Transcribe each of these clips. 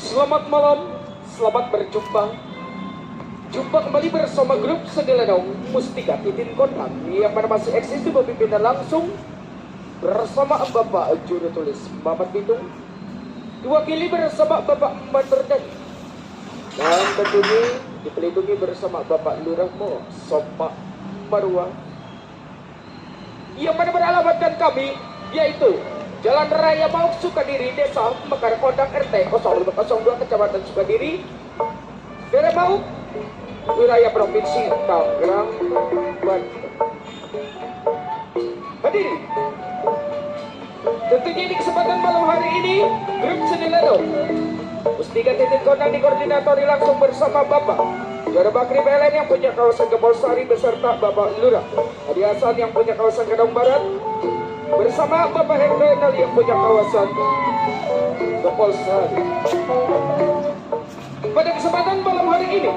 Selamat malam, selamat berjumpa. Jumpa kembali bersama grup Sendilenong Mustika Titin Kondang yang mana masih eksis di pimpinan langsung bersama Bapak Juru Tulis Mamat Bitung, diwakili bersama Bapak Manderdani, dan tentunya dipelindungi bersama Bapak Lurah Mo Sopak Marwa yang mana beralamatkan kami yaitu Jalan Raya Mauk Sukadiri, Desa Mekar Kondang, RT 0502, Kecamatan Sukadiri, daerah Mauk, wilayah Provinsi Tangerang, Banten. Hadirin, tentunya di kesempatan malam hari ini, grup Sendilenong Mustika Titin Kondang dikoordinatori langsung bersama Bapak Juara Bakri PLN yang punya kawasan Gempol Sari beserta Bapak Lurah Hadi Hasan yang punya kawasan Kedong Barat, bersama Bapak Herbenal yang punya kawasan Gempol Sari. Pada kesempatan malam hari ini,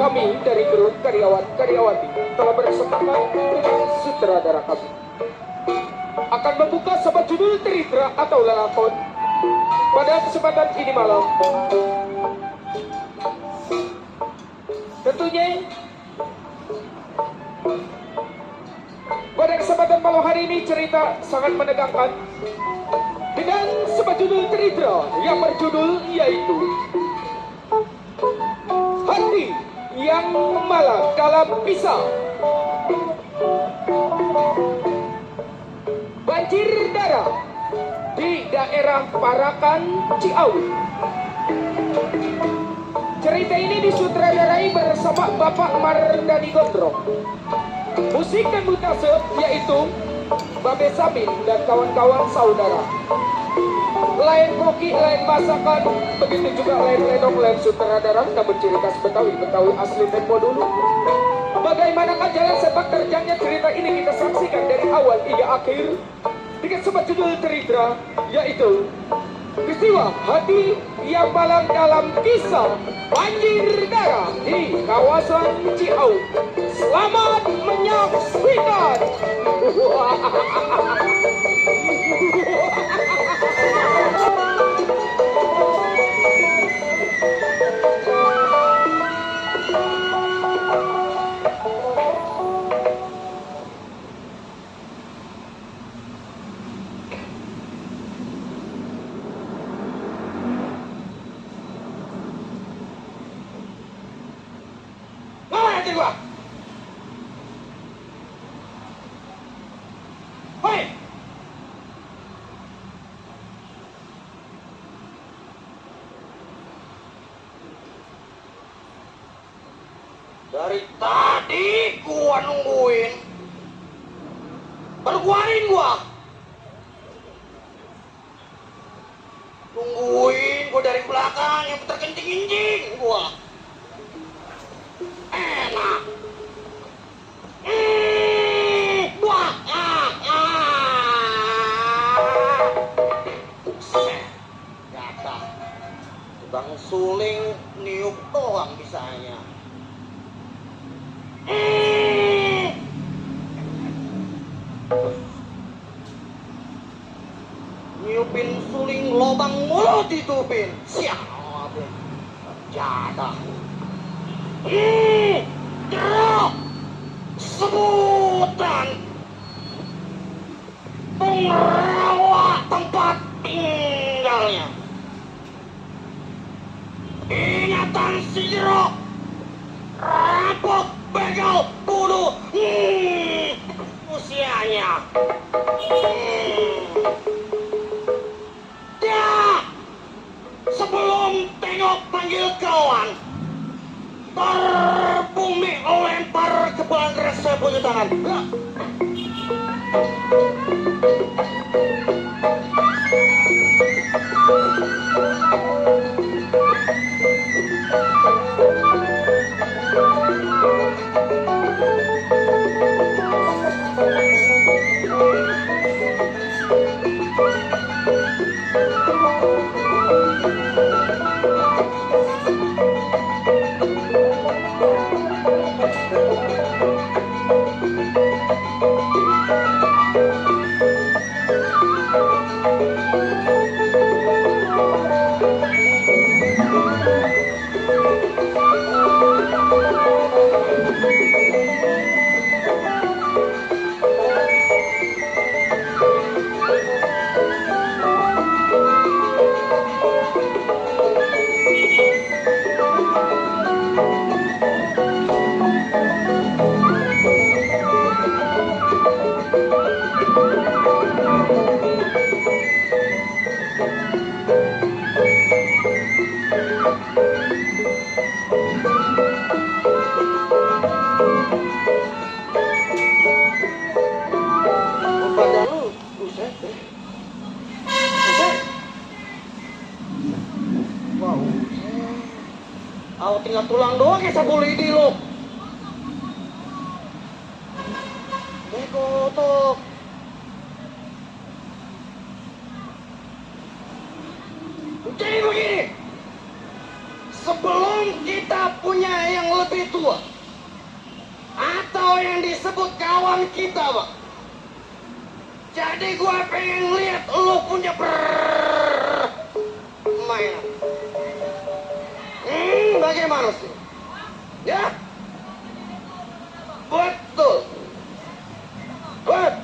kami dari grup karyawati telah bersepakat dengan sutradara kami akan membuka sebuah judul cerita atau lelakon pada kesempatan ini malam. Tentunya pada kesempatan malam hari ini cerita sangat menegangkan dengan sebuah judul cerita yang berjudul yaitu Hati yang Malang Dalam Pisah. Banjir darah di daerah Parakan, Ciawi. Cerita ini disutradarai bersama Bapak Mardani Gondrong. Musik dan mutase yaitu Babe Samin dan kawan-kawan saudara. Lain koki, lain masakan, begitu juga lain lenong, lain sutradara, namun ciri khas Betawi asli tempo dulu. Bagaimanakah jalan sepak terjangnya cerita ini kita saksikan dari awal hingga akhir dengan sebuah judul cerita yaitu peristiwa Hati yang Malang Dalam Kisah Banjir Darah di kawasan Ciawi. Selamat menyaksikan. Dari tadi gua nungguin, baru keluarin gua. Nungguin gua dari belakang yang putar kencing-kencing gua. Enak. Wah, Buset, gata. Bang suling niup doang bisanya. Niupin suling lobang mulut ditupin. Siapa jadah. Jeruk sebutan pengrawat tempat tinggalnya. Ingatan si jeruk rampok begal bunuh usianya. Ya, sebelum tengok panggil kawan, terbumi lempar ke bandres saya punya tangan. Aku tinggal tulang doang ya sabuli di lo. Beko tuh. Jadi begini. Sebelum kita punya yang lebih tua atau yang disebut kawan kita, Pak. Jadi gua pengen lihat lo punya permainan. Bagaimana sih? Ya? Betul. Betul.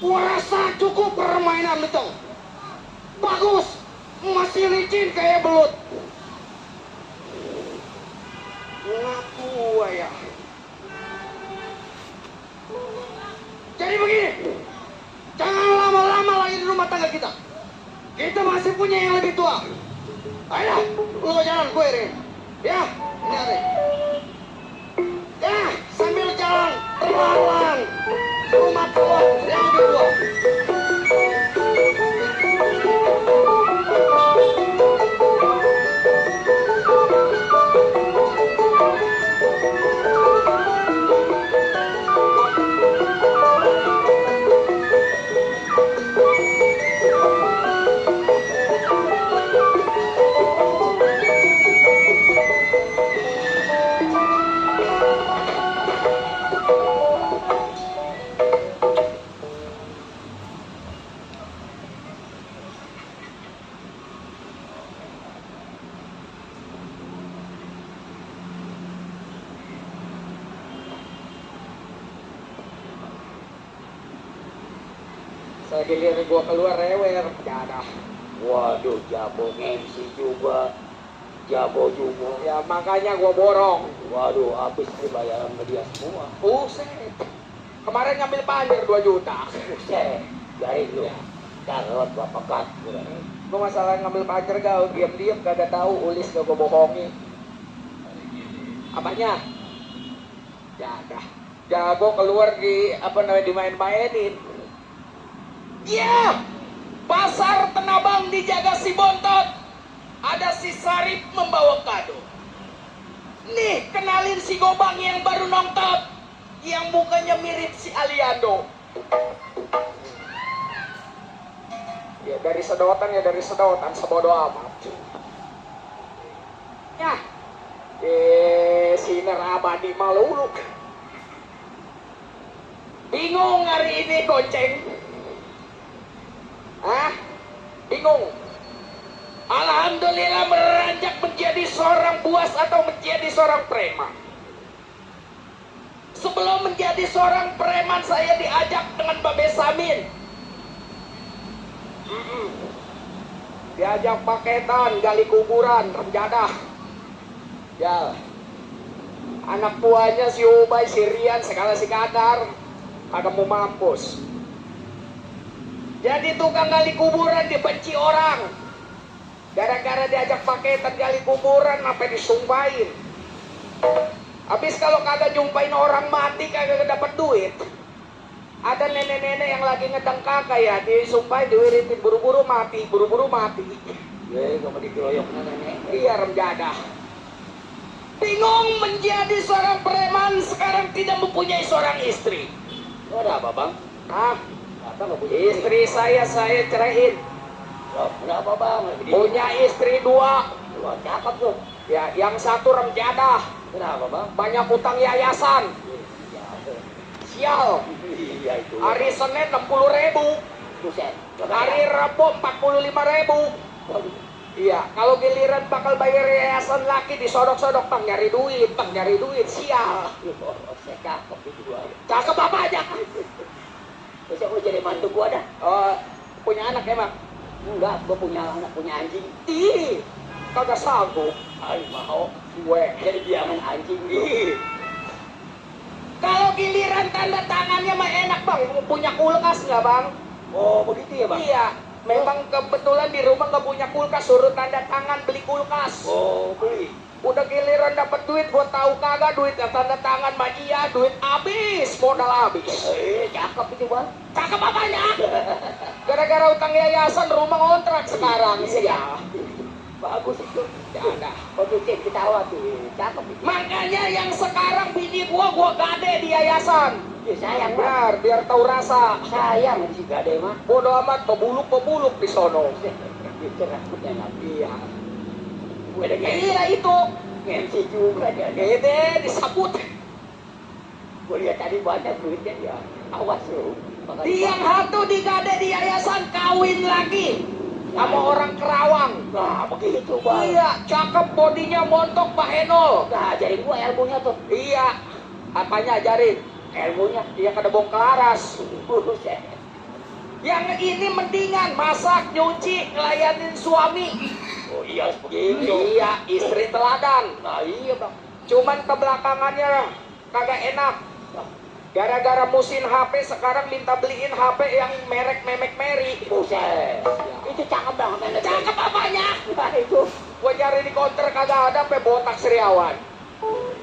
Gua rasa cukup permainan itu. Bagus, masih licin kayak belut. Ngaku ya. Jadi begini, jangan lama-lama lagi di rumah tangga kita. Kita masih punya yang lebih tua. Ayo, lu jalan gue ini. Ya, ini ada. Ya, sambil jalan perlahan-lahan. Rumah tua yang lebih tua. Saya giliran gua keluar rewer, ada. Waduh, jago MC juga. Jago juga. Ya makanya gua borong. Waduh, habis dibayaran ke dia semua. Buset. Kemarin ngambil panjer 2 juta. Buset, dari lu. Carot bapak kat. Gua masalah ngambil panjer gak, diam-diam kagak tahu, ulis gak gua bohongin. Apanya? Ya dah. Jago keluar di apa namanya dimain-mainin. Ya, pasar Tenabang dijaga si Bontot. Ada si Sarip membawa kado. Nih, kenalin si Gobang yang baru nongtot, yang mukanya mirip si Aliando. Ya dari sedotan sebodo amat. Ya. Sinar abadi maluluk. Bingung hari ini gonceng. Bingung. Alhamdulillah beranjak menjadi seorang buas atau menjadi seorang preman. Sebelum menjadi seorang preman saya diajak dengan Babe Samin. Diajak paketan, gali kuburan, remjadah. Ya. Anak buahnya si Ubay, si Rian, segala si Kadar kagak mau mampus. Jadi tukang gali kuburan dibenci orang. Gara-gara diajak paketan gali kuburan sampai disumpahin. Habis kalau kagak jumpain orang mati kagak dapat duit. Ada nenek-nenek yang lagi ngedang kakak ya, disumpahin diwiritin buru-buru mati. Ya, kamu dikeroyok nenek. Iya remjadah. Bingung menjadi seorang preman sekarang tidak mempunyai seorang istri. Ada apa, Bang? Kata nggak punya Istri saya ceraiin. Kenapa, Bang? Punya istri 2. Wah, cakep tuh. Ya, yang satu remjadah. Kenapa, Bang? Banyak utang yayasan. Sial. Iya itu. Hari Senin 60.000. Buset. Hari Rabu 45.000. Iya, kalau giliran bakal bayar yayasan laki disodok-sodok, Bang nyari duit, sial. Saya cakep itu gua. Cakep apa aja? Besok gua jadi mantu gua dah. Punya anak emang? Enggak, gua punya anak, punya anjing. Ih, kagak sanggup. Ay, mau. Gue. Jadi biaran anjing. Ih. Kalau giliran tanda tangannya mah enak, Bang. Punya kulkas nggak, Bang? Oh, begitu ya, Bang? Iya. Memang kebetulan di rumah nggak punya kulkas, suruh tanda tangan beli kulkas. Oh, beli. Udah giliran dapat duit, gua tahu kagak duit tanda tangan mah iya, duit habis, modal habis. Cakep itu, Bang. Cakep apanya? Gara-gara utang yayasan rumah ngontrak sekarang sih ya. Bagus itu. Ada. Positif ketawa tuh. Cakep itu. Makanya yang sekarang bini gua gade di yayasan. Ya, sayang, Bang. Benar, biar tahu rasa. Sayang si gade mah. Bodo amat, pebuluk di sono. Cerakutnya nanti. Iya. Gue ada Iya itu. MC juga dia. Gede disabut. Gue lihat tadi banyak duitnya dia. Awas lu. Yang satu digade di yayasan kawin lagi sama orang Kerawang. Nah, begitu, Bang. Iya, cakep, bodinya montok Pak Henol. Nah, ajarin gua ilmunya tuh. Iya. Apanya ajarin? Ilmunya. Dia kada bongkar laras. Buset. Yang ini mendingan masak, nyuci, ngelayanin suami. Oh iya, begitu. Iya, istri teladan. Nah, iya, Bang. Cuman kebelakangannya kagak enak. Gara-gara musim HP sekarang minta beliin HP yang merek Memek Meri. Buset. Itu cakep banget. Cakep apanya? Nah, itu. Gua cari di counter kagak ada, sampai botak Seriawan.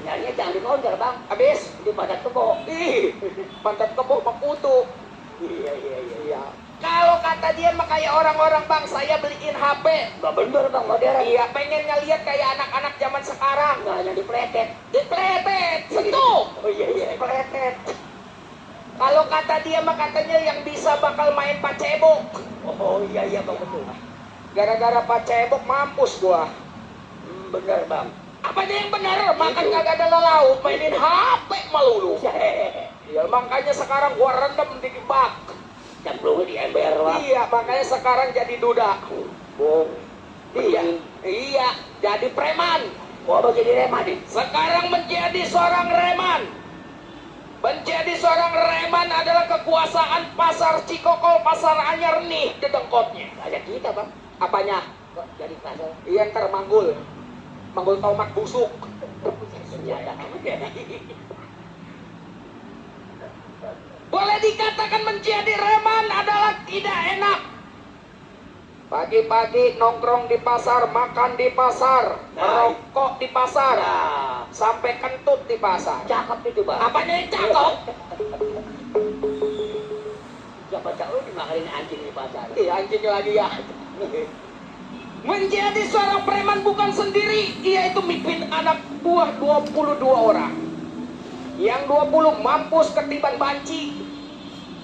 Nyarinya jangan di counter, Bang. Habis? Di padat kebo. Ih, pantat kebo makutu. Iya. Kalau kata dia mah kayak orang-orang, Bang, saya beliin HP. Gak bener, Bang, modern. Iya, pengen ngeliat kayak anak-anak zaman sekarang. Nah, yang dipletet. Dipletet, sentuh. Oh iya. Dipletet. Kalau kata dia mah katanya yang bisa bakal main pacebok. Oh iya, Bang, betul. Gara-gara pacebok mampus gua. Bener, Bang. Apanya yang benar? Makan kagak ada lelaut, mainin HP melulu. Buset. Ya makanya sekarang gua rendem di bak. Cemplungnya di ember, Bang. Iya, makanya sekarang jadi duda. Bung. Iya, jadi preman. Gua mau jadi reman nih. Sekarang menjadi seorang reman. Menjadi seorang reman adalah kekuasaan pasar Cikokol, pasar anyar nih dedengkotnya. Ada kita, Bang. Apanya? Kok jadi pasal? Iya ntar manggul tomat busuk. Senjata. Boleh dikatakan menjadi reman adalah tidak enak. Pagi-pagi nongkrong di pasar, makan di pasar, merokok di pasar, sampai kentut di pasar. Cakep itu, Bang. Apanya yang cakep? Siapa tahu dimakanin anjing di pasar. Anjing lagi ya. Menjadi seorang preman bukan sendiri, ia itu mimpin anak buah 22 orang. Yang 20 mampus ketiban banci,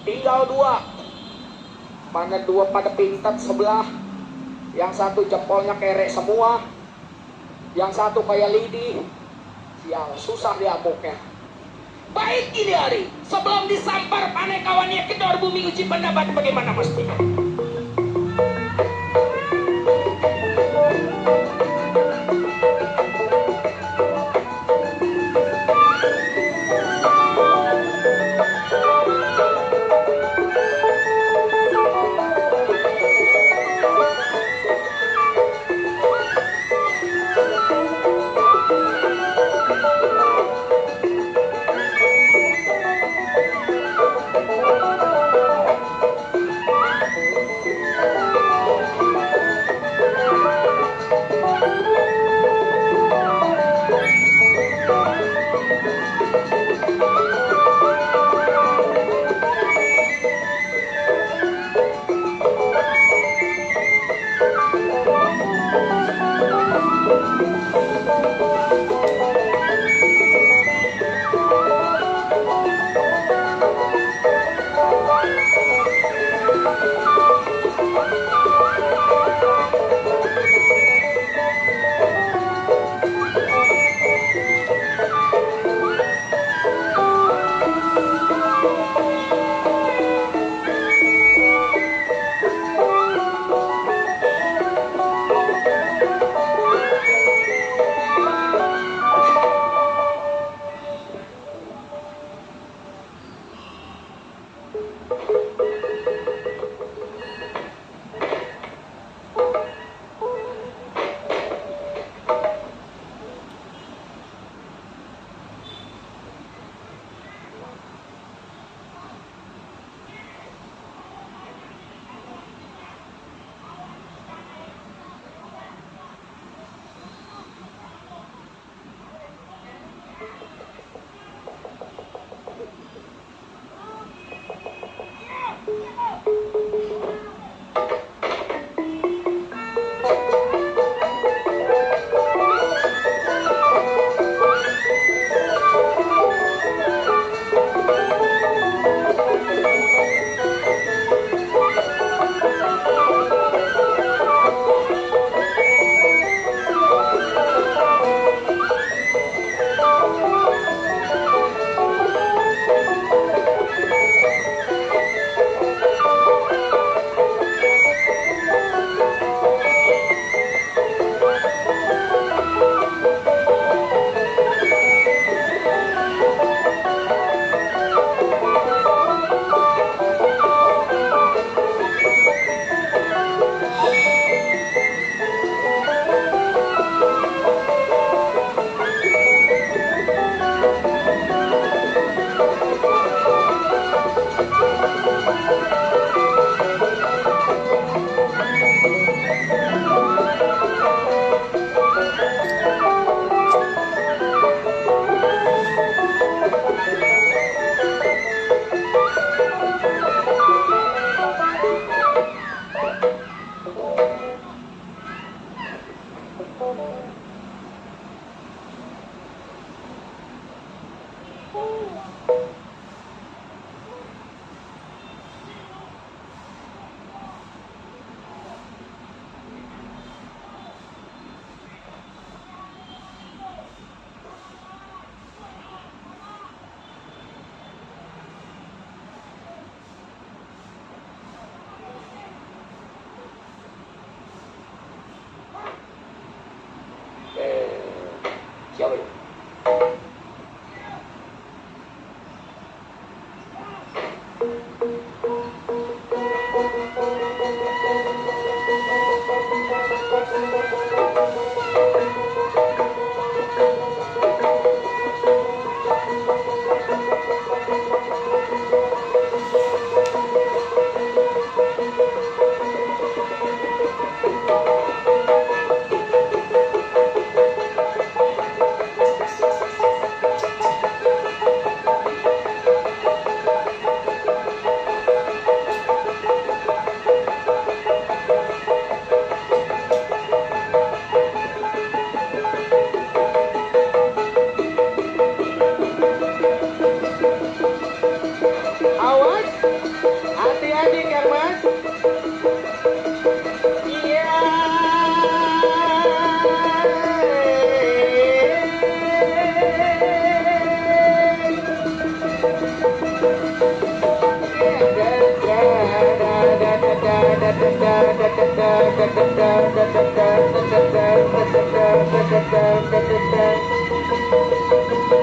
tinggal 2. Mana dua pada pintat sebelah. Yang satu jempolnya kerek semua. Yang satu kayak lidi. Sial, susah diamuknya. Baik ini hari, sebelum disampar panai kawannya kedor bumi uji pendapat bagaimana mestinya.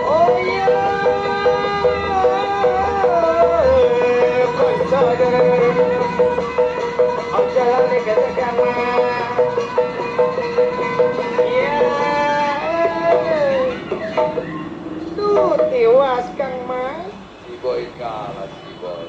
Oh iya, konco jalan katakan iya, tuh tewas Kang Mas. Si boy kalah si boy.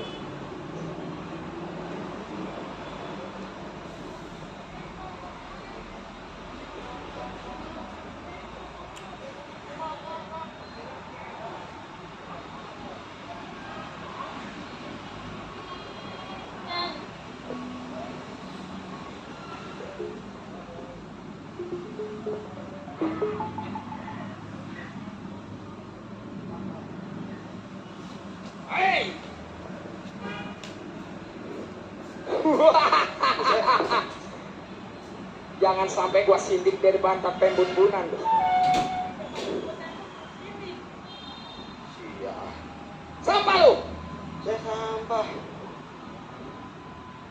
Hey! Jangan sampai gua sindik dari bantat pembun-bunan tuh. Siap. Sampah lu! Saya sampah.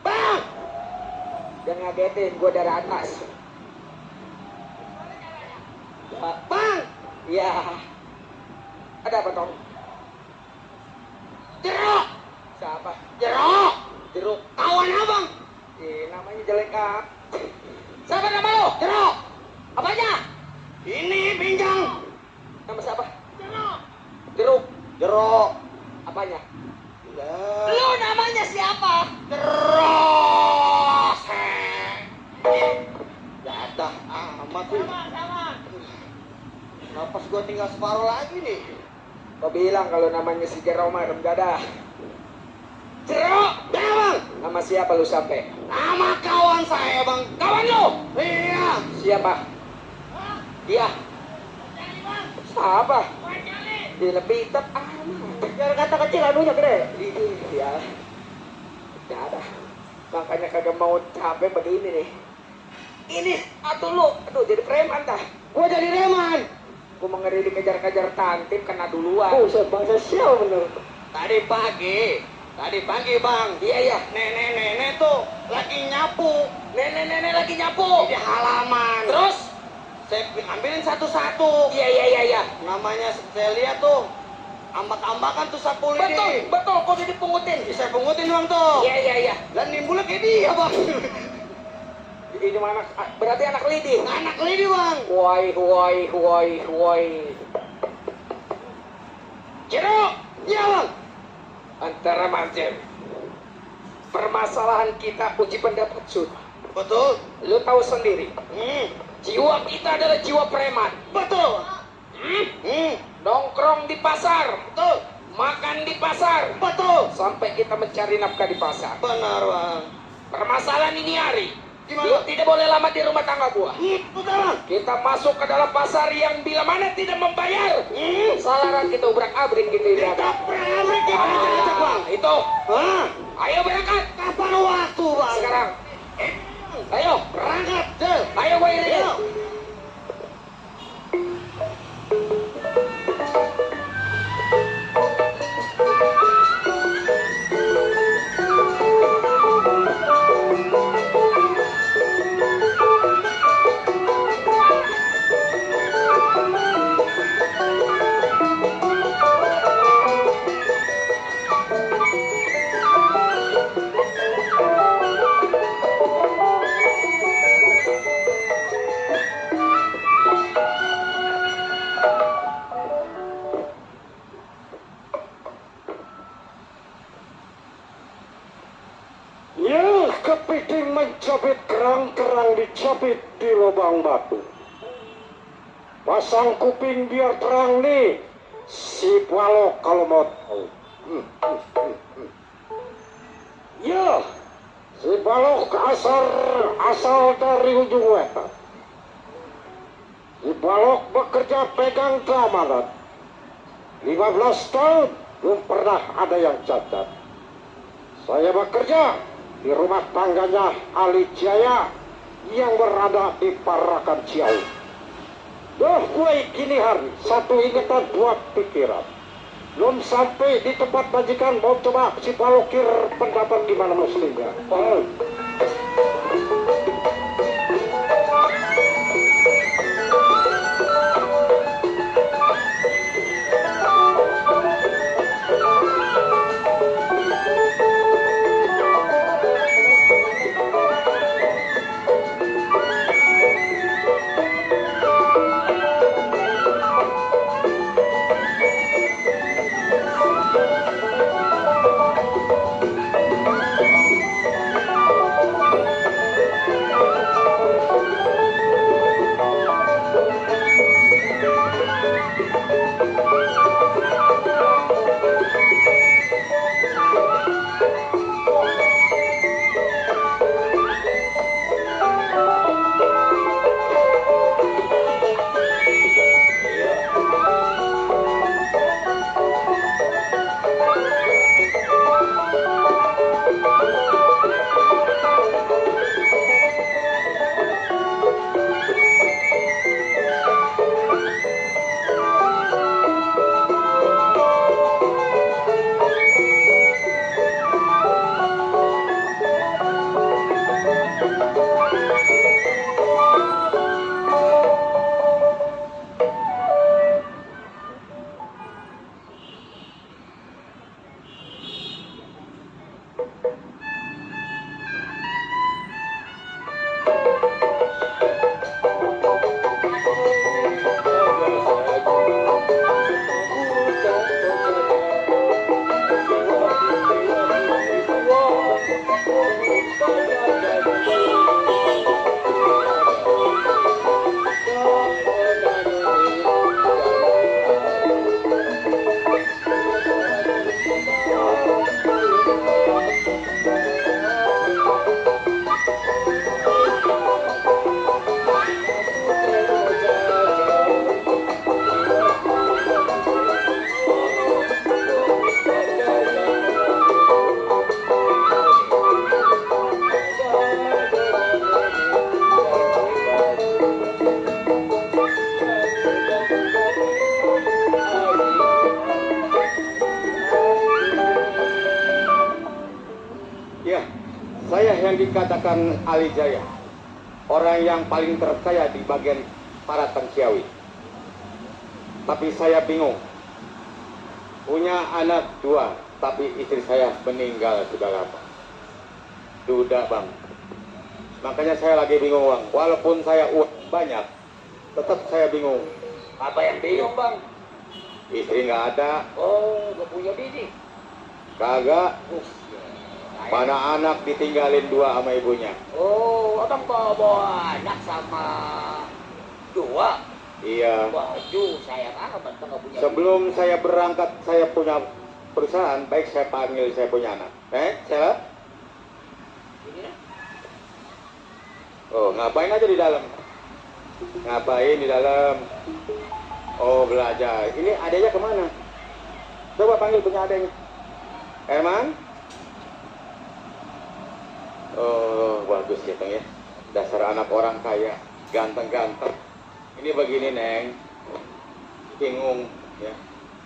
Bang! Jangan ngagetin gua dari atas. Bang, Iya. Ada apa, Tong? jeruk, Siapa? jeruk. Jeruk. Kawan abang, Namanya jelek ah. Siapa nama lu? jeruk. Apanya? Ini pinjang. Nama siapa? Jeruk. Jeruk. Jeruk. Apanya? Lah. Lu namanya siapa? Terus. Dadah amat tuh. Napas gua tinggal separuh lagi nih. Kau bilang kalau namanya si Jeroma rem dada. Jeruk. Ya bang. Nama siapa lu sampai? Nama kawan saya bang. Kawan lu? Iya. Siapa? Dia. Siapa? Dia lebih hitam. Jangan kata kecil anunya gede. Iya. Ya ada. Makanya kagak mau capek begini nih. Ini atuh lu. Aduh jadi preman dah. Gua jadi reman. Gua mau ngeri dikejar-kejar tantip kena duluan. Buset bangsa sial bener. Tadi pagi bang. Iya iya. Nenek tuh lagi nyapu Nenek-nenek lagi nyapu. di halaman. Terus? Saya ambilin satu-satu. Iya iya iya iya. Namanya saya lihat tuh ambak-ambakan tuh sapu Betul lidi. betul. Kok jadi pungutin? Saya pungutin bang tuh. Iya iya iya. Dan nimbulnya kayak dia bang. Ini mana? Berarti anak lidi. Anak lidi bang. Woi. Jeruk. Iya bang. Antara macam permasalahan kita uji pendapat Sud. Betul. Lu tahu sendiri, Hmm. jiwa kita adalah jiwa preman. Betul. Nongkrong di pasar, Betul. makan di pasar, Betul. sampai kita mencari nafkah di pasar. Benar bang. Permasalahan ini hari, Gimana? lu tidak boleh lama di rumah tangga gua. Betul bang. Kita masuk ke dalam pasar yang bila mana tidak membayar, salaran kita ubrak-abrik gitu ya. Kita pabrik kita ajak bang. Itu, Hah? ayo berangkat Kapan waktu bang? sekarang. Ayo, Berangkat. Del. ayo gua iringin. Ayo. Ya, kepiting mencabit kerang-kerang dicabit di lubang batu. Pasang kuping biar terang nih, si balok kalau mau tahu. Ya, si balok asal dari ujung wetan. Si balok bekerja pegang keamanan. 15 tahun belum pernah ada yang cacat. Saya bekerja di rumah tangganya Ali Jaya yang berada di Parakan Ciawi. Gue kini hari satu ingatan dua pikiran. Belum sampai di tempat majikan mau coba si balokir pendapat gimana muslimnya. Ya, saya yang dikatakan Ali Jaya, orang yang paling terkaya di bagian para Tangsiawi. Tapi saya bingung, punya anak 2, tapi istri saya meninggal sudah lama. Duda bang, makanya saya lagi bingung bang. Walaupun saya uang banyak, tetap saya bingung. Apa yang bingung bang? Istri nggak ada, Oh, gak punya bini. kagak. Mana anak ditinggalin 2 sama ibunya. Oh, abang bawa anak sama 2. Iya. Baju sayang amat bang gak punya. Sebelum saya berangkat, saya punya perusahaan, baik saya panggil saya punya anak. Saya? Ini lah. Oh, ngapain aja di dalam? Ngapain di dalam? Oh, belajar. Ini adanya kemana? Coba panggil punya adanya. Herman? Oh, bagus ya, Teng ya. Dasar anak orang kaya, ganteng-ganteng. Ini begini, Neng. Bingung, ya.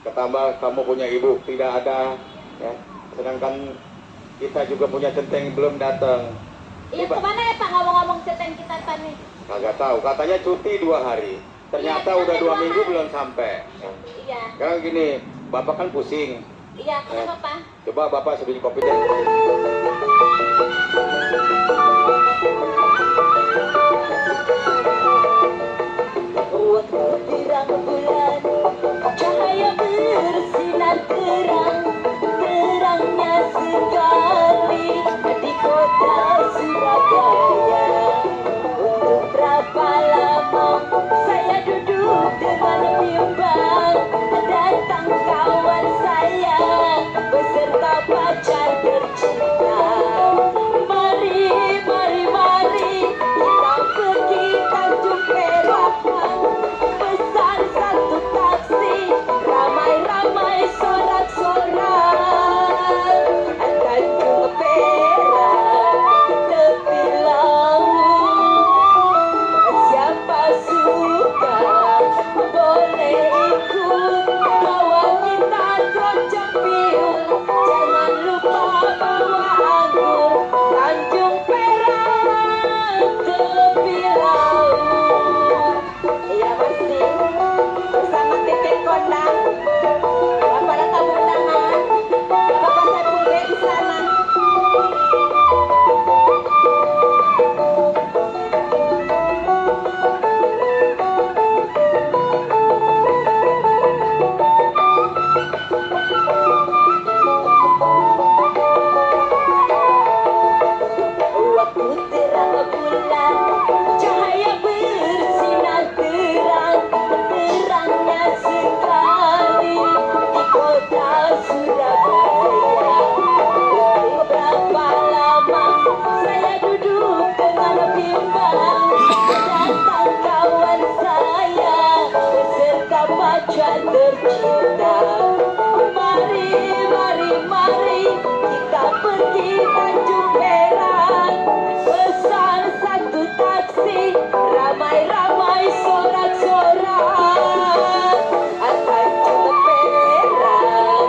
Ketambah kamu punya ibu, tidak ada, ya. Sedangkan kita juga punya centeng belum datang. Iya, kemana ya Pak ngomong-ngomong centeng kita tadi? Kagak tahu, katanya cuti 2 hari. Ternyata Iya, udah 2 2 minggu hari. belum sampai. Ya. Iya, Sekarang gini, Bapak kan pusing. iya, kenapa Pak? Coba Bapak sebiji kopi deh. Waktu terang bulan, cahaya bersinar terang, terangnya sekali di kota Surabaya. Untuk berapa lama saya duduk dengan bimbang, datang kawan saya beserta pacar tercinta. Mari, mari, mari kita pergi Tanjung Perak, pesan satu taksi, ramai-ramai sorak-sorak. Tanjung Perak tepi laut, siapa suka boleh ikut, bawa kita keroncong piul, jangan lupa bawa anggur. Tanjung Perak tepi laut. Iya masih bersama Titik Kondang. Bapak ada tamu undangan. Bapak saya pulih di sana. Waktu terang bulan, cahaya bersinar terang, terangnya sekali di kota Surabaya. Untuk berapa lama saya duduk dengan bimbang, datang kawan saya beserta pacar tercinta. Mari, mari, mari kita pergi Tanjung Perak, pesan satu taksi, ramai-ramai sorak-sorak. Tanjung Perak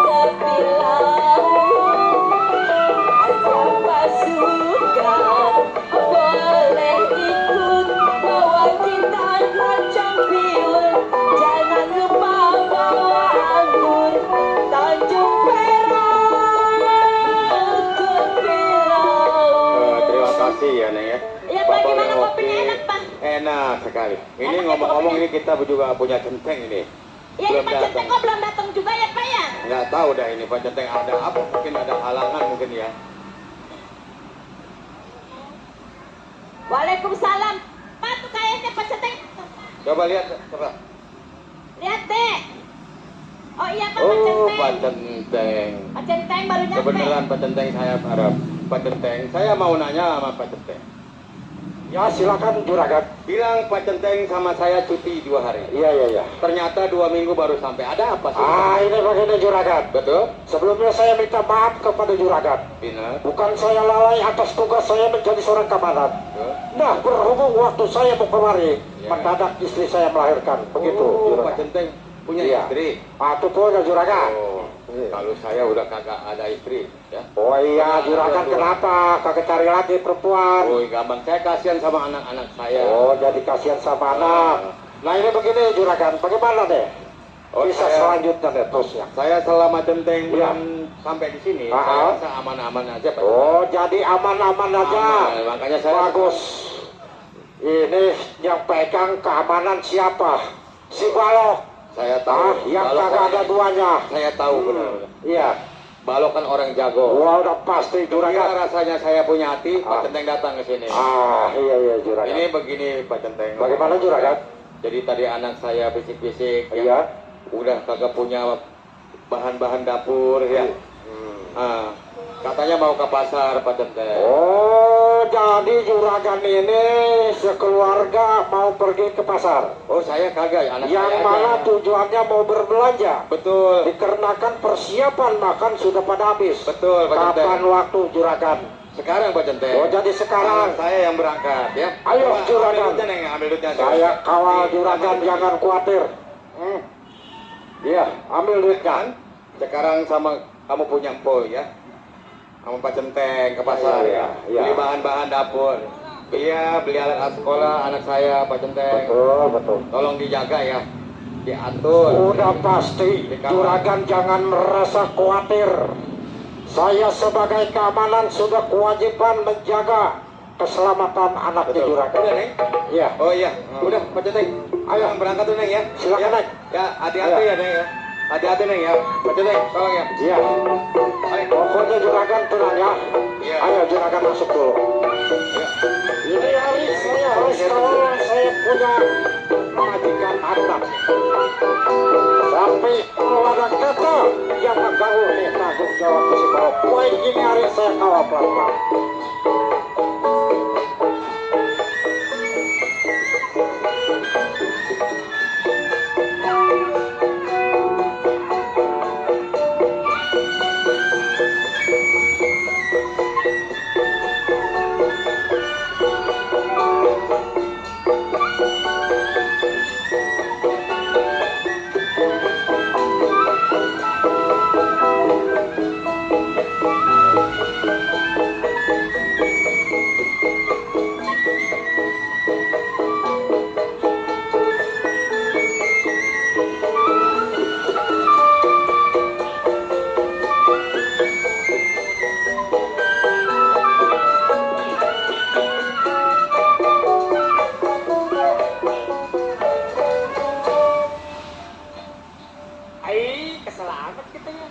tepi laut, siapa suka boleh ikut, bawa kita keroncong piul, jangan lupa bawa anggur. Tanjung Perak tepi laut. Terima kasih ya, Neng ya. Ya, Bapak bagaimana udah kopinya ngopi. enak, Pak? Enak sekali. Ini Enak ya, ngomong-ngomong kopinya? ini kita juga punya centeng ini. Ya, ini Pak Centeng kok belum datang juga ya Pak ya? Nggak tahu dah ini Pak Centeng ada apa, mungkin ada halangan mungkin ya. Waalaikumsalam. Pak tuh kayaknya Pak Centeng. Coba lihat, coba. Lihat deh. Oh iya Pak, Pak Oh, Centeng. Pak Centeng. Pak Centeng baru nyampe. Kebenaran Pak Centeng, saya harap. Pak Centeng, saya mau nanya sama Pak Centeng. Ya silakan juragan. Bilang Pak Centeng sama saya cuti 2 hari. Iya. Ternyata 2 minggu baru sampai. Ada apa sih? Ini begini juragan. Betul? Sebelumnya saya minta maaf kepada juragan. Benar. Bukan saya lalai atas tugas saya menjadi seorang keamanan. Betul. Nah, berhubung waktu saya mau kemari, Ya. mendadak istri saya melahirkan. Begitu, Oh, juragan. Pak Centeng punya Iya. istri. Itu punya juragan. Oh, Iya. kalau saya udah kagak ada istri, ya. Oh iya, juragan Dua. kenapa? Kagak cari lagi perempuan. Oh, gampang. Saya kasihan sama anak-anak saya. Oh, jadi kasihan sama anak. Nah ini begini juragan, bagaimana deh? Oh, Bisa saya- selanjutnya deh terus ya. Saya selama Centeng Iya. belum sampai di sini, Ah, saya ah. rasa aman-aman aja, Pak. Oh, jadi aman-aman aja. Aman, makanya saya Bagus. Ini yang pegang keamanan siapa? Si Balok. Saya tahu. Yang Balok kagak ada orang- duanya. Saya tahu benar. Iya. Balok kan orang jago. Wah, udah pasti Kira juragan. rasanya saya punya hati, Ah. Pak Centeng datang ke sini. Iya juragan. Ini begini Pak Centeng. Bagaimana juragan? Jadi tadi anak saya bisik-bisik, ya. Iya. Udah kagak punya bahan-bahan dapur, ya. Ah, katanya mau ke pasar Pak Centeng. Oh, jadi juragan ini sekeluarga mau pergi ke pasar. Oh, saya kagak, anak Yang saya mana aja. tujuannya mau berbelanja. Betul, Dikarenakan persiapan makan sudah pada habis. betul Pak Centeng. Kapan waktu juragan? Sekarang Pak Centeng. Oh, jadi sekarang. Saya yang berangkat, ya. Ayo, Coba juragan. Ambil duitnya, Neng, ambil duitnya. Saya kawal Nih, juragan, ambil jangan khawatir. Iya, ambil duitnya. Kan? Sekarang sama kamu punya empoi, ya. Sama Pak Centeng ke pasar, Iya, ya. iya. Beli bahan-bahan dapur. Iya, beli alat sekolah anak saya Pak Centeng. Betul. Tolong dijaga, ya. Diatur. Udah pasti, juragan jangan merasa khawatir. Saya sebagai keamanan sudah kewajiban menjaga keselamatan anaknya Betul. juragan. Udah, Neng? Iya. Oh iya, udah Pak Centeng. Ayo berangkat tuh, Neng, ya. Silakan, Ya. Neng. Ya, hati-hati Ayo. ya, Neng, ya. Hati-hati, Neng, ya. Pak Centeng, tolong ya. Iya. Ayo. Pokoknya juragan tenang ya. Iya. Ayo juragan masuk dulu. Ya. Ini hari saya harus kawal, saya punya majikan anak. Sampai kalau ada kata yang mengganggu nih tanggung jawab si Balok. Poin ini hari saya kawal pelan-pelan. Ai, keselamat kita ya.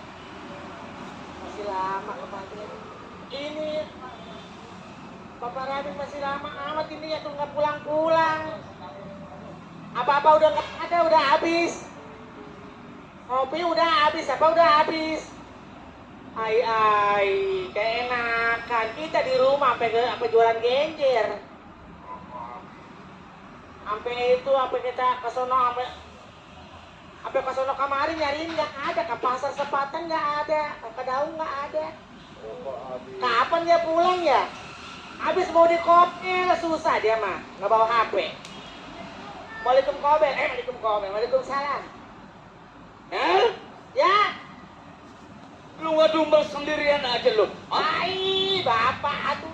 Masih lama kepagian. Ini Bapak Rabi masih lama amat ini ya tuh nggak pulang-pulang. Apa-apa udah nggak ada, udah habis. Kopi udah habis, apa udah habis. Ai, keenakan kita di rumah sampai jualan genjer. Sampai itu apa kita ke sono sampai ke sono kamari nyariin nggak ada, ke pasar sepatan nggak ada, ke daun nggak ada. Kapan dia pulang ya? Habis mau di kopel susah dia mah, nggak bawa HP. Waalaikumsalam. Ya, Lu ngedumbel sendirian aja lu. ai bapak aduh.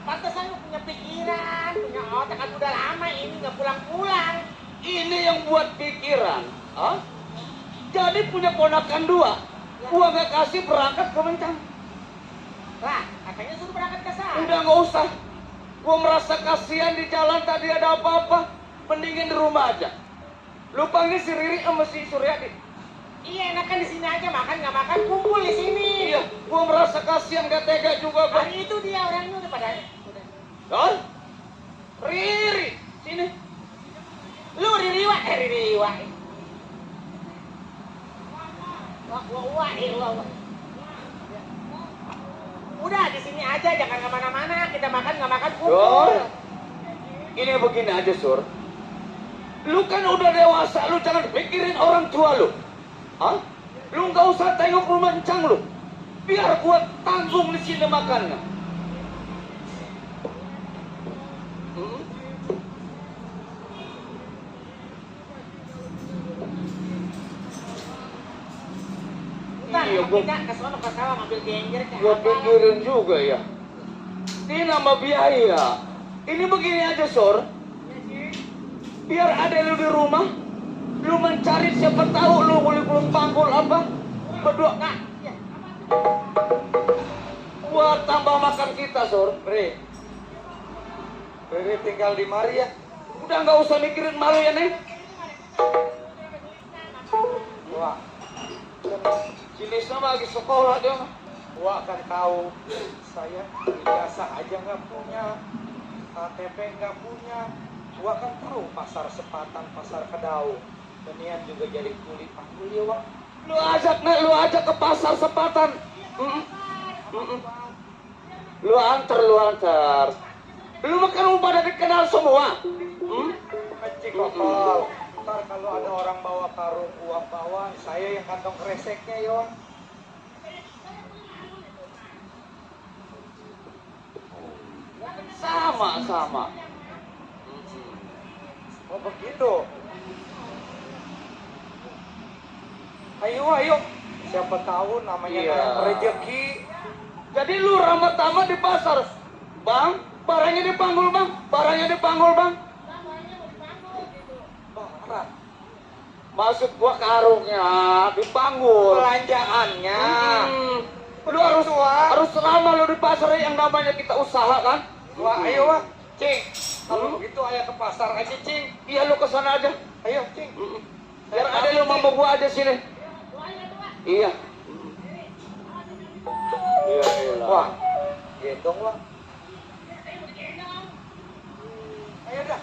Pantesan lu punya pikiran, punya otak kan udah lama ini nggak pulang-pulang. Ini yang buat pikiran. Hah? Jadi punya ponakan 2. Gua gak kasih berangkat ke Mentang. Lah, katanya suruh berangkat ke sana. Udah gak usah. Gua merasa kasihan di jalan tadi ada apa-apa. Mendingin di rumah aja. Lu panggil si Riri sama si Suryadi. Iya, enakan di sini aja makan nggak makan kumpul di sini. Iya, gua merasa kasihan gak tega juga gua. Hari itu dia orangnya udah pada udah. Hah? Riri, sini. Lu Ririwa, Ririwa. Wah. Udah di sini aja, jangan kemana-mana. Kita makan nggak makan Sur, kumpul. ini begini aja Sur. Lu kan udah dewasa, lu jangan pikirin orang tua lu. Hah? Lu nggak usah tengok rumah encang lu. Biar gua tanggung di sini makannya. Hmm? Ntar Iya, kita ke sono ke sawah ngambil genjer. Gua pikirin juga ya. Ini nama biaya. Ini begini aja Sur. Biar ada lu di rumah, lu mencari siapa tahu lu boleh belum panggul apa, berdua. Nah, buat tambah makan kita Sur. Riri tinggal di mari ya. Udah nggak usah mikirin malu ya Neng. Wah, Jenisnya lagi sekolah dia. Wah kan tahu saya ijazah aja nggak punya, KTP nggak punya. Wah kan tahu pasar Sepatan, pasar Kedau. Demian juga jadi kuli panggul ya Wak. Lu ajak ke pasar Sepatan. Lu antar. Lu makan lu pada dikenal semua. Cik Kopal, ntar kalau ada orang bawa karung uang bawa, saya yang kantong kreseknya ya Wak. Sama. Oh begitu. Ayo. Siapa tahu namanya Iya. rezeki. Jadi lu ramah-tamah di pasar. Bang, barangnya dipanggul bang. Barat. Maksud gua karungnya dipanggul. Belanjaannya. Lu harus lama lu di pasar yang namanya kita usaha kan. Wah, ayo Wak. Cing, kalau begitu ayo ke pasar aja Cing. Iya lu kesana aja. Ayo Cing. Biar ada lu sama gua aja sini. Iya. Iya. Wah, gendong Wak. Ayo dah.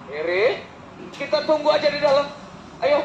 Eri, kita tunggu aja di dalam. Ayo.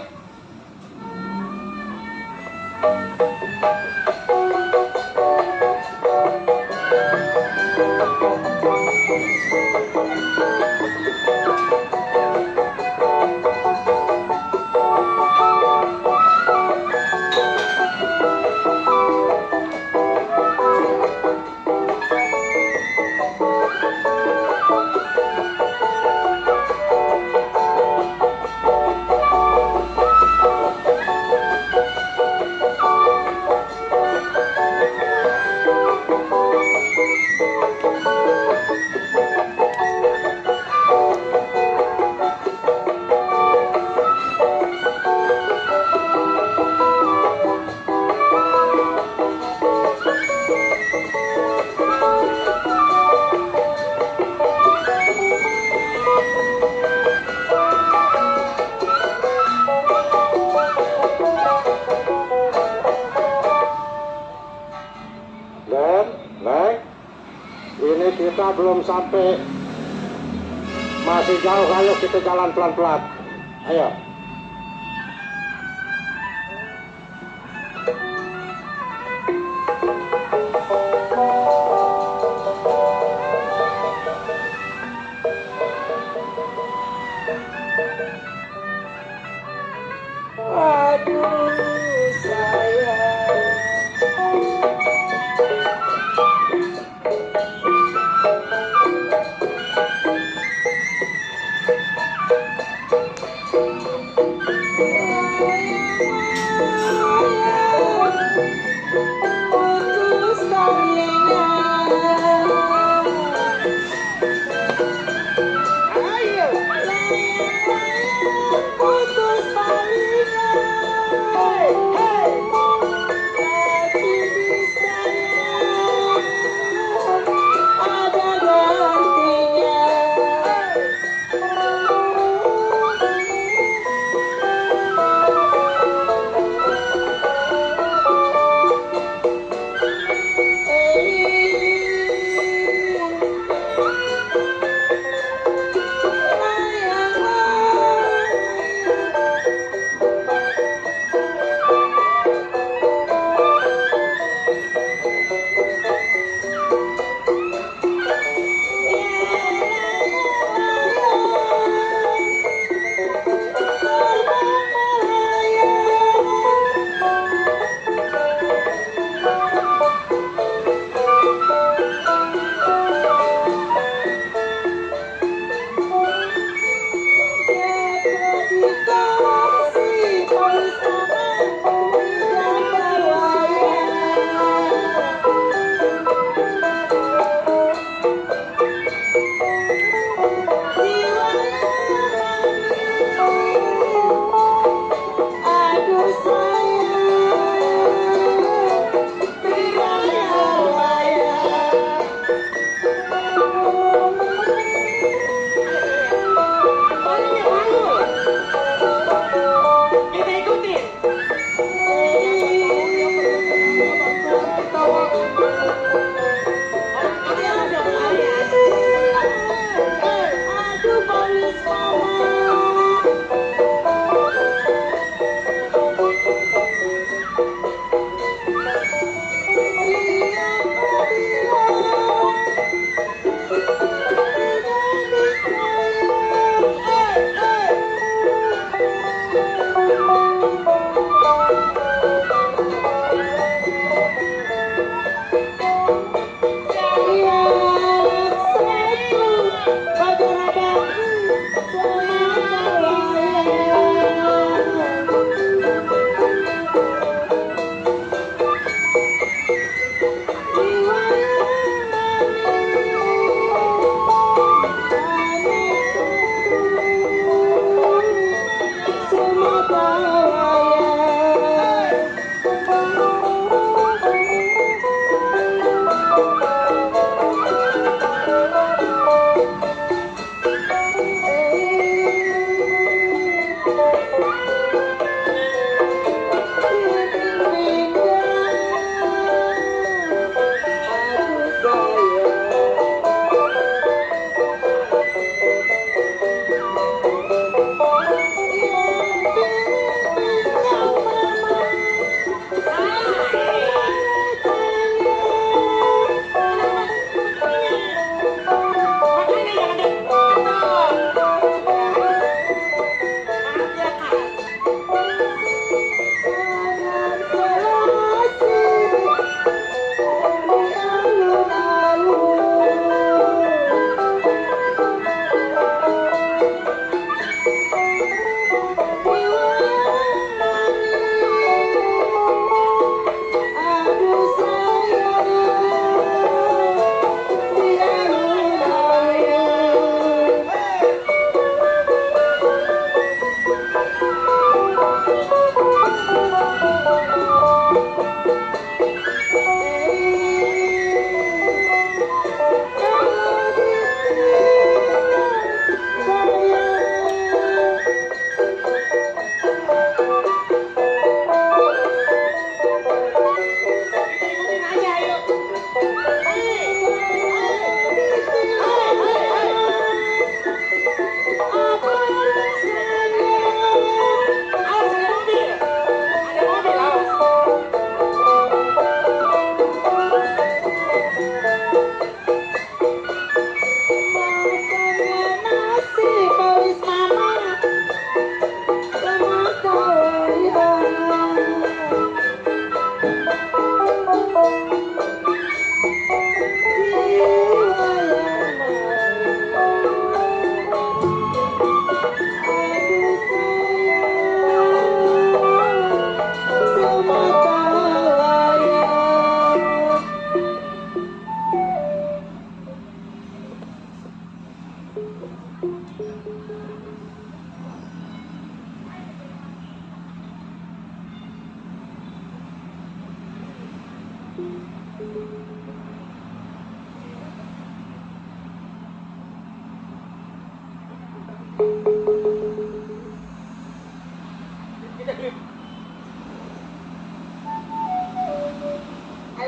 Neng, ini kita belum sampai, masih jauh, ayo kita jalan pelan-pelan. Ayo.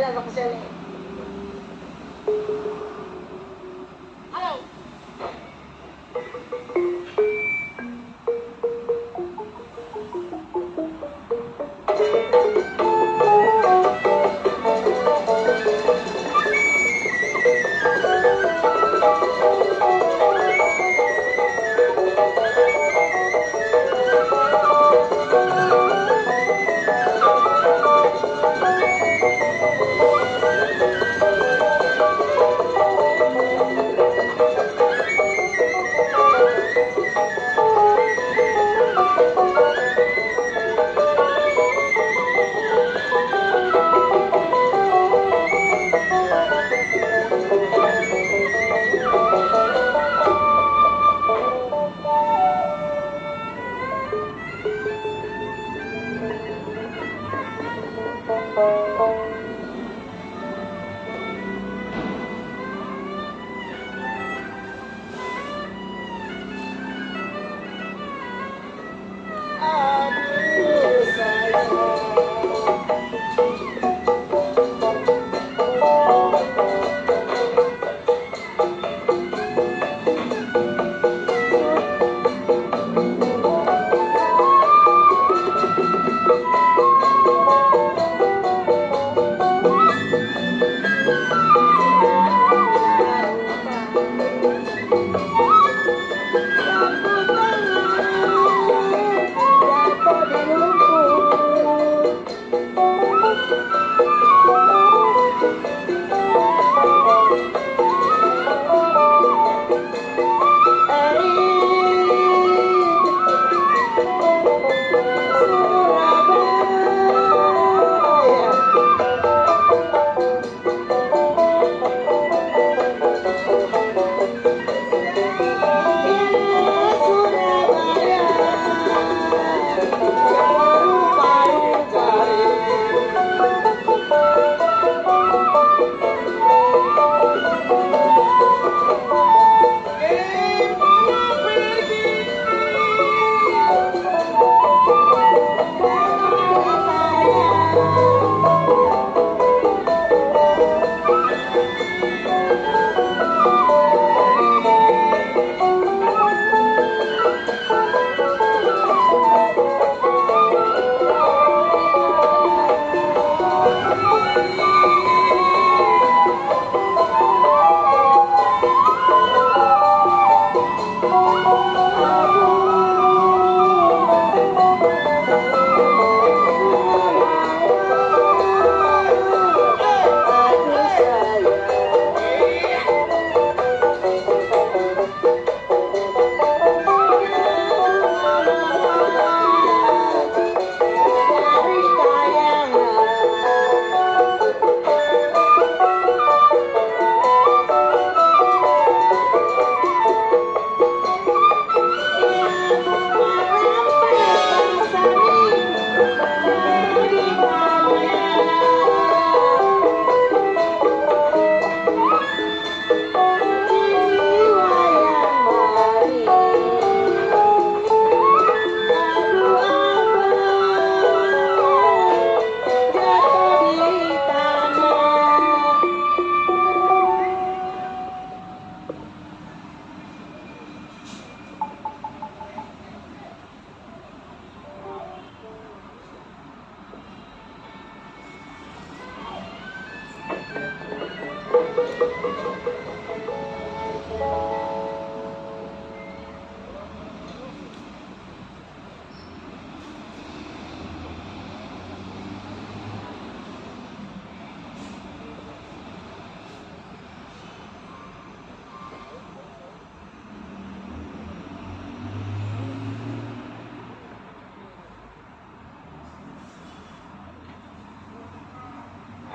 Ada makasih. Halo.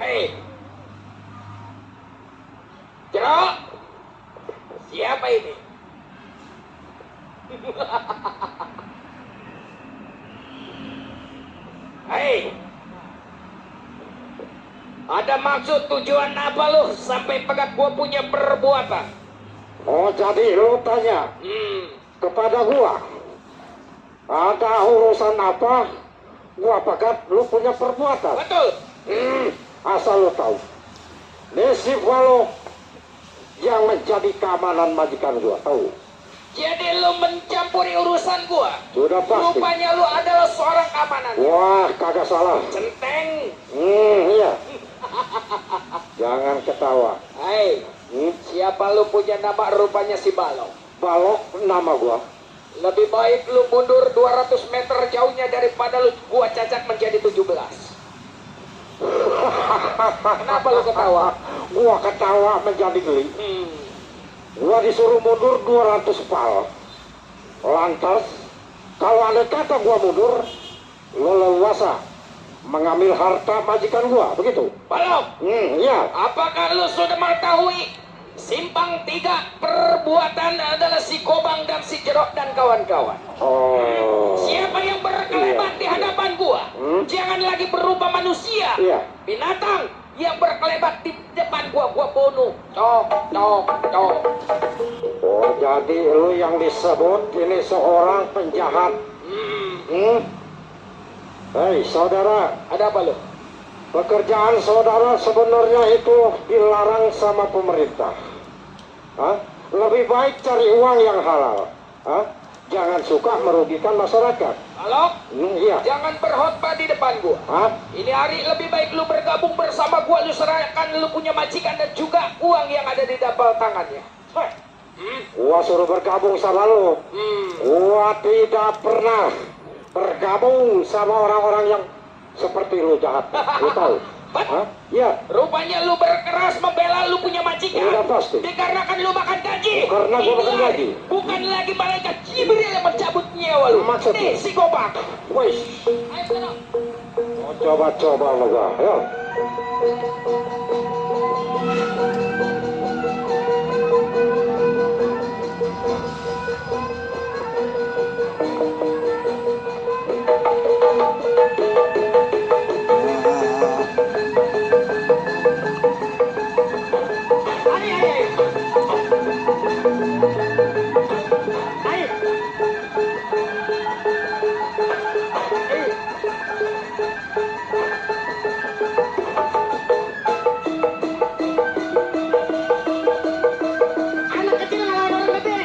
Hei, Jerok, siapa ini? Hei, ada maksud tujuan apa lu sampai pegat gua punya perbuatan? Oh, jadi lu tanya kepada gua, ada urusan apa? Gua pegat lu punya perbuatan. Betul. asal lo tahu, Nesi Valo yang menjadi keamanan majikan gua, tahu? Jadi lu mencampuri urusan gua. Sudah pasti. Rupanya lu adalah seorang keamanan. Wah, kagak salah. Centeng. Iya. Jangan ketawa. Hai, siapa lu punya nama rupanya si Balok? Balok nama gua. Lebih baik lu mundur 200 meter jauhnya daripada lu gua cacat menjadi 17. Kenapa lu ketawa? Gua ketawa menjadi geli. Gua disuruh mundur 200 pal. Lantas, kalau andai kata gua mundur, lo leluasa mengambil harta majikan gua, begitu? Balok, Iya. apakah lu sudah mengetahui simpang 3 perbuatan adalah si Kobang dan si Jerok dan kawan-kawan? Oh. Siapa yang berkelebat di hadapan gua? Jangan lagi berupa manusia. Iya. Binatang yang berkelebat di depan gua bunuh. Cok, cok, cok. Oh, jadi lu yang disebut ini seorang penjahat. Hei, saudara, Ada apa lu? pekerjaan saudara sebenarnya itu dilarang sama pemerintah. Hah? Lebih baik cari uang yang halal. Hah? Jangan suka merugikan masyarakat. Balok, Iya. jangan berkhotbah di depan gua. Hah? Ini hari lebih baik lu bergabung bersama gua, lu serahkan lu punya majikan dan juga uang yang ada di dapal tangannya. Gua suruh bergabung sama lu. Gua tidak pernah bergabung sama orang-orang yang seperti lu jahat. Lu tahu? Hah? Iya. Rupanya lu berkeras membela lu punya majikan. Udah pasti. Dikarenakan lu makan gaji. Karena gua makan Ini gaji. Bukan lagi malaikat Jibril yang mencabut nyawa lu. Maksudnya? Nih si Gobang. Wih, Ayo sana. mau coba-coba lu gua. Ayo. Anak kecil ngelawan orang gede.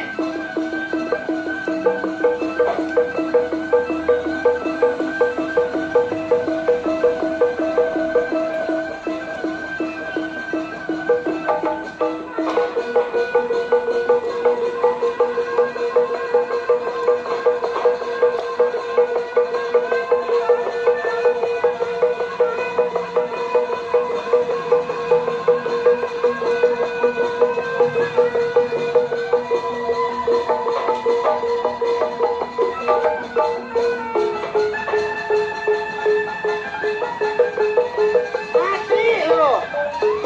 Mati lu.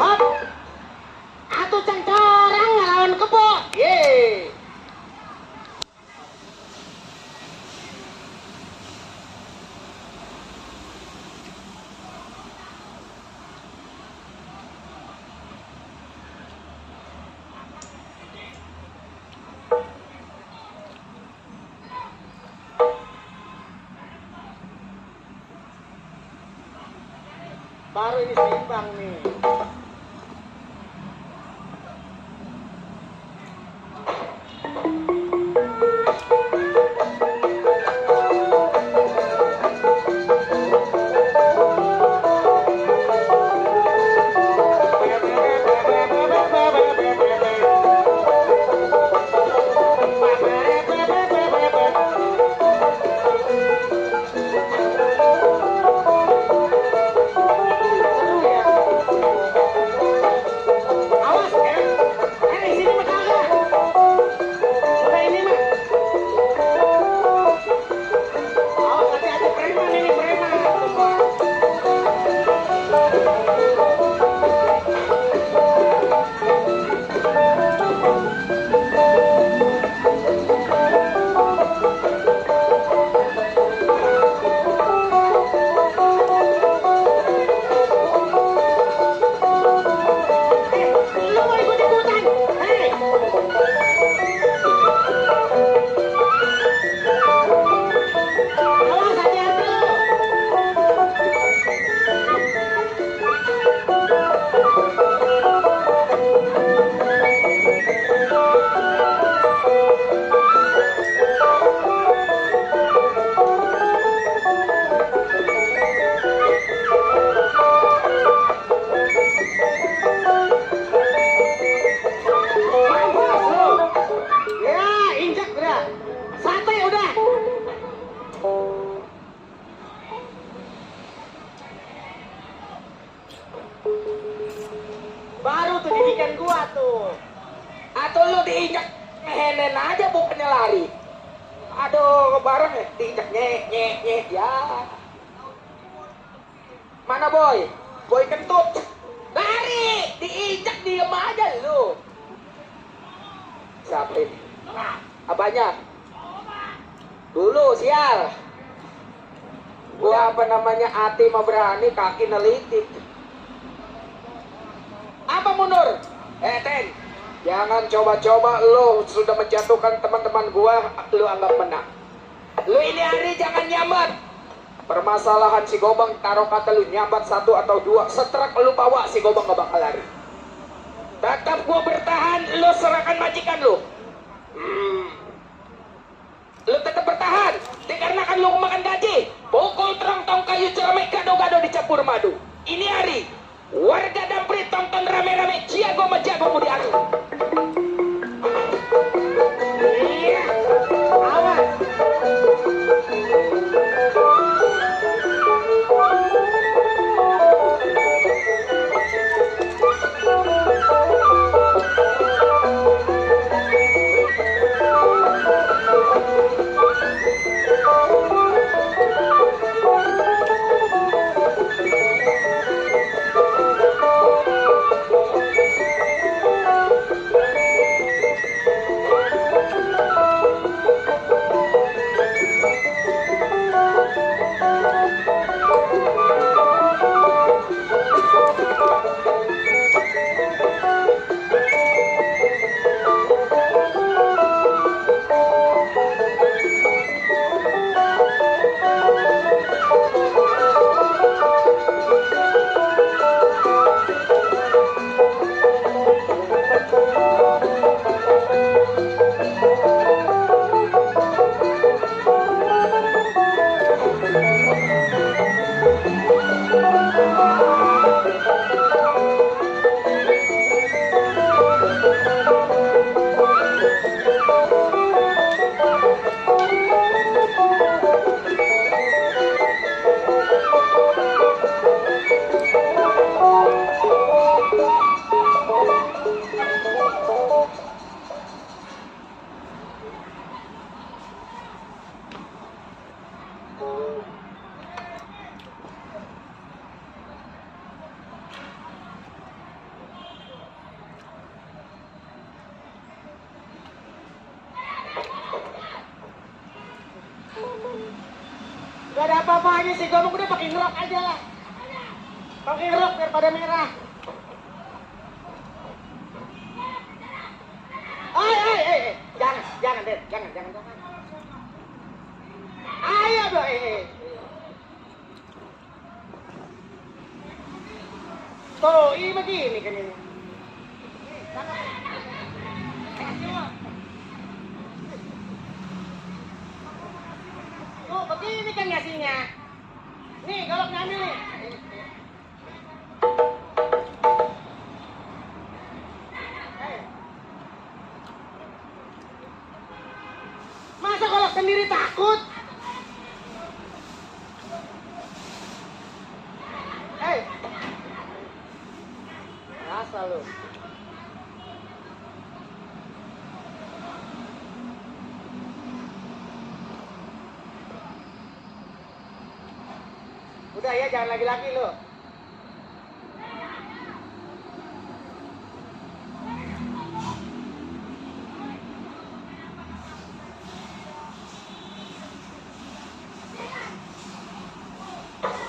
Hop. Atuh cengcorang ngelawan kebo. Yeay. Baru ini seimbang nih. Seru ya. tuh didikan gua tuh. Atau lu diinjak ngehenen aja bukannya lari. Aduh, bareng ya, diinjak nyek ya. Mana boy? Boy kentut. Lari, diinjak diem aja lu. Siapa ini? Apanya? Dulu sial. Gua apa namanya hati mah berani, kaki nelitik. Apa mundur? Ten, jangan coba-coba lo sudah menjatuhkan teman-teman gua, lo anggap menang. Lo ini hari jangan nyambat. Permasalahan si Gobang taruh kata lu nyambat 1 atau 2, seterak lu bawa si Gobang gak bakal lari. Tetap gua bertahan, lo serahkan majikan lo. Lu tetap bertahan, dikarenakan lu makan gaji. Pukul terong-tong kayu ceramik gado-gado dicampur madu. Ini hari warga Damprit tonton rame-rame jago sama jago mau diadu. Iya, awas. Gak ada apa-apanya sih, Gobang udah pakai ngerok aja lah. Pakai ngerok daripada merah. Jangan, Den, jangan. Ayo dong, Tuh, ini begini kan ini. Tuh, begini kan ngasihnya. Nih, goloknya ambil nih. Masa golok sendiri takut? Rasa lu. Udah ya, jangan lagi-lagi lu.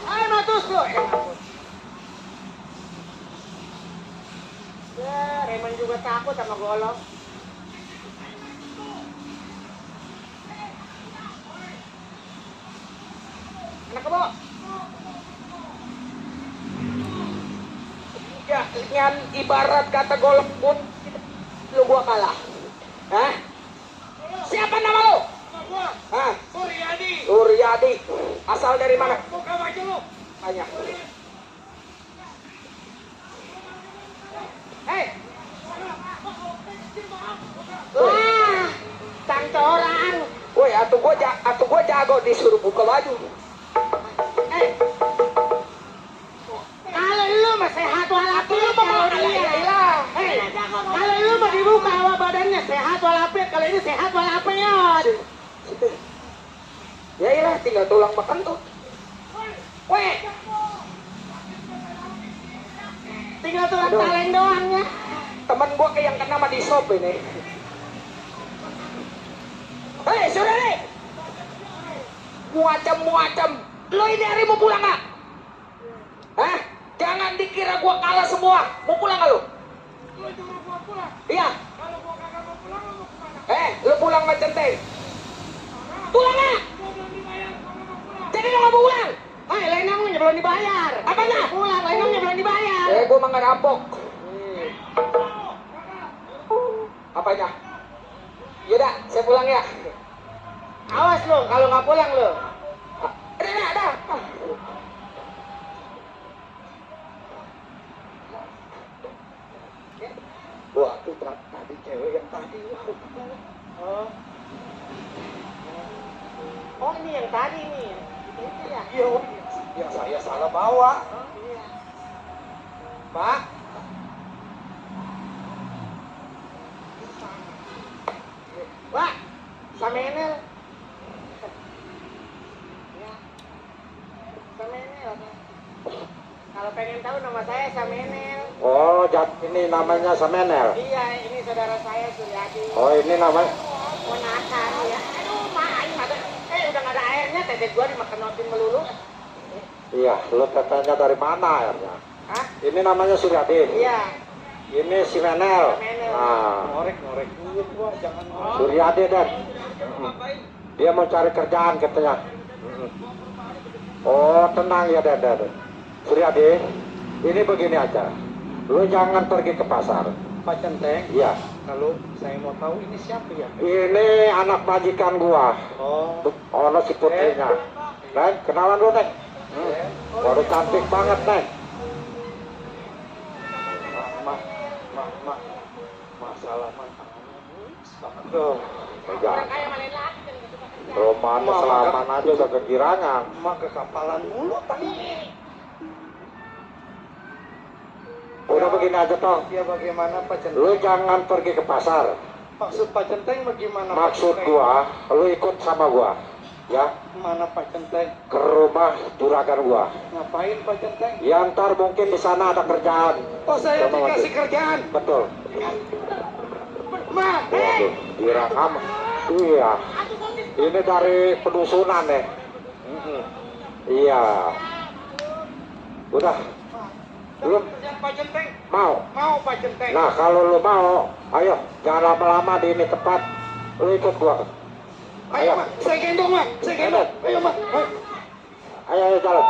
Ayo matus lu. Ya, Raymond juga takut sama golok. Anak kebo. Ya, yang ibarat kata golok pun lu gua kalah. Hah? Siapa nama lu? Hah? Suryadi. Asal dari mana? Buka baju lu. Tanya. Wah, cantoran. Woi, atuh gua jago disuruh buka baju. Kalau lu mah sehat walafiat, Lu mau kalau kalah dia. ya ilah. sehat walafiat, kalau ini sehat walafiat. Ya iyalah, tinggal tulang makan tuh. Weh, tinggal tulang taleng doang ya. Temen gua kayak yang kena sama di shop ini. Hei, saudara! Muacam. Lo ini hari mau pulang nggak? Hah? Jangan dikira gua kalah semua. Mau pulang nggak lo? Lu cuma gua pulang. Iya. Kalau gua kagak mau pulang, lu mau kemana? Lo pulang sama centeng. Pulang nggak? Gua belum dibayar, kagak mau pulang. Jadi lo nggak mau pulang? Hai, lain namanya belum dibayar. Apanya? Pulang, lain namanya belum dibayar. Gua mah nggak rampok. Apanya? Yaudah, saya pulang ya. Awas lu, kalau nggak pulang lu. Ada. Wah, itu tadi cewek yang tadi. Oh. Oh, ini yang tadi nih. Itu ya. Iya, yang saya salah bawa. Oh, iya. Pak, Wah, Samenel. Ya. Samenel. Kalau pengen tahu nama saya Samenel. Oh, ini namanya Semenel. Iya, ini saudara saya Suryadi. Oh, ini namanya. Ponakan ya. Aduh, main mata. Udah nggak ada airnya, tetes gua dimakan notin melulu. Iya, lu tetenya dari mana airnya? Hah? Ini namanya Suryadi. Iya. Ini si Menel. Semenel. Nah, ngorek duit gua, jangan ngorek. Suryadi dan dia mau cari kerjaan katanya. Oh, tenang ya Dan. Suryadi, ini begini aja. Lu jangan pergi ke pasar. Pak Centeng, Iya. kalau saya mau tahu ini siapa ya? Ini anak majikan gua. Oh, Ono si putrinya. Neng, kenalan lu, Neng. Waduh, cantik banget, Neng. masalah Tuh, pegang. Kayak malin lagi kan gitu kan. Roman selaman aja udah kegirangan. Mak kekapalan mulu tadi. Udah begini aja, Tong. Ya bagaimana Pak Centeng? Lu jangan pergi ke pasar. Maksud Pak Centeng bagaimana? Pak Maksud Centeng? gua, lu ikut sama gua. Ya, Mana Pak Centeng? ke rumah juragan gua. Ngapain Pak Centeng? Ya ntar mungkin di sana ada kerjaan. Oh, saya Sama dikasih wajib. kerjaan. Betul. Ma, Waduh, direkam. Iya. Ini dari pedusunan ya. Iya. Udah. Belum kerjaan Pak Centeng. mau. Mau Pak Centeng. Nah, kalau lu mau, ayo jangan lama-lama di ini tempat. Lu ikut gua. Ayo, Ma. Saya gendong, Ma. Saya gendong. Ayo, Ma. Ayo jalan.